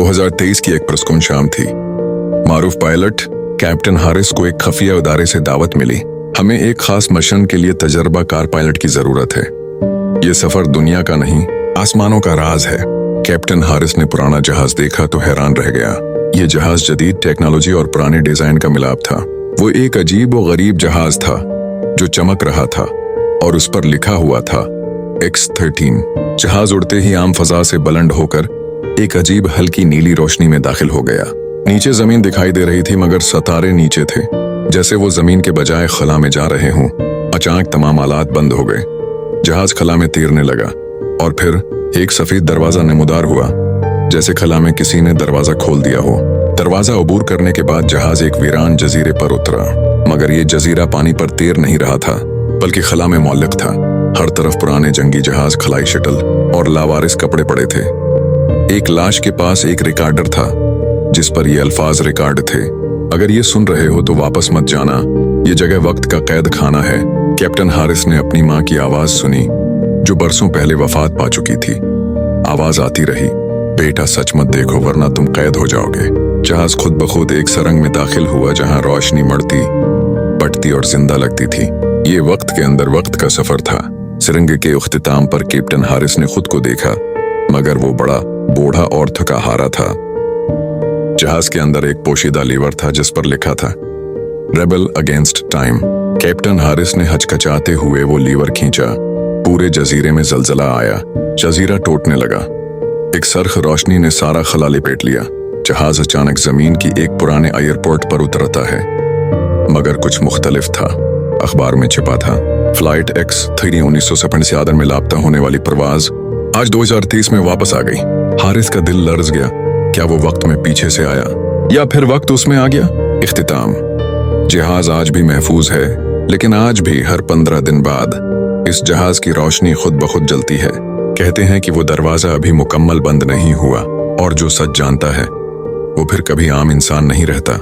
2023 की एक पुरस्कुन शाम थी। मारूफ पायलट कैप्टन हारिस को एक खफिया इदारे से दावत मिली। हमें एक खास मिशन के लिए तजर्बाकार पायलट की जरूरत है। ये सफर दुनिया का नहीं, आसमानों का राज है। कैप्टन हारिस ने पुराना जहाज देखा तो हैरान रह गया। ये जहाज जदीद टेक्नोलॉजी और पुराने डिजाइन का मिलाप था। वो एक अजीब व गरीब जहाज था जो चमक रहा था और उस पर लिखा हुआ था X-13। जहाज उड़ते ही आम फजा से बुलंद होकर एक अजीब हल्की नीली रोशनी में दाखिल हो गया। नीचे जमीन दिखाई दे रही थी मगर सितारे नीचे थे, जैसे वो जमीन के बजाय खला में जा रहे हों। अचानक तमाम आलात बंद हो गए। जहाज खला में तैरने लगा और फिर एक सफेद दरवाजा नमूदार हुआ, जैसे खला में किसी ने दरवाजा खोल दिया हो। दरवाजा अबूर करने के बाद जहाज एक वीरान जजीरे पर उतरा, मगर ये जजीरा पानी पर तैर नहीं रहा था बल्कि खला में मौलिक था। हर तरफ पुराने जंगी जहाज, खलाई शटल और लावारिस कपड़े पड़े थे। एक लाश के पास एक रिकॉर्डर था जिस पर ये अल्फाज रिकॉर्ड थे, अगर ये सुन रहे हो तो वापस मत जाना, ये जगह वक्त का कैद खाना है। कैप्टन हारिस ने अपनी माँ की आवाज सुनी जो बरसों पहले वफात पा चुकी थी। आवाज आती रही, बेटा सच मत देखो वरना तुम कैद हो जाओगे। जहाज खुद ब खुद एक सुरंग में दाखिल हुआ जहां रोशनी बढ़ती, बढ़ती और जिंदा लगती थी। ये वक्त के अंदर वक्त का सफर था। सुरंग के इख्तिताम पर कैप्टन हारिस ने खुद को देखा, मगर वो बड़ा बूढ़ा और थका हारा था। जहाज के अंदर एक पोशीदा लीवर था जिस पर लिखा था rebel against time. Captain Haris ने हचकचाते हुए वो लीवर खींचा। पूरे जजीरे में जलजला आया, जजीरा टूटने लगा। एक सरख रोशनी ने सारा खला लपेट लिया। जहाज अचानक जमीन की एक पुराने एयरपोर्ट पर उतरता है, मगर कुछ मुख्तलिफ था। अखबार में छिपा था फ्लाइट X-13 1957 से आदम में लापता होने वाली परवाज आज 2023 में वापस आ गई। हारिस का दिल लर्ज गया। क्या वो वक्त में पीछे से आया या फिर वक्त उसमें आ गया? इख्तिताम। जहाज आज भी महफूज है, लेकिन आज भी हर 15 दिन बाद इस जहाज की रोशनी खुद ब खुद जलती है। कहते हैं कि वो दरवाजा अभी मुकम्मल बंद नहीं हुआ और जो सच जानता है वो फिर कभी आम इंसान नहीं रहता।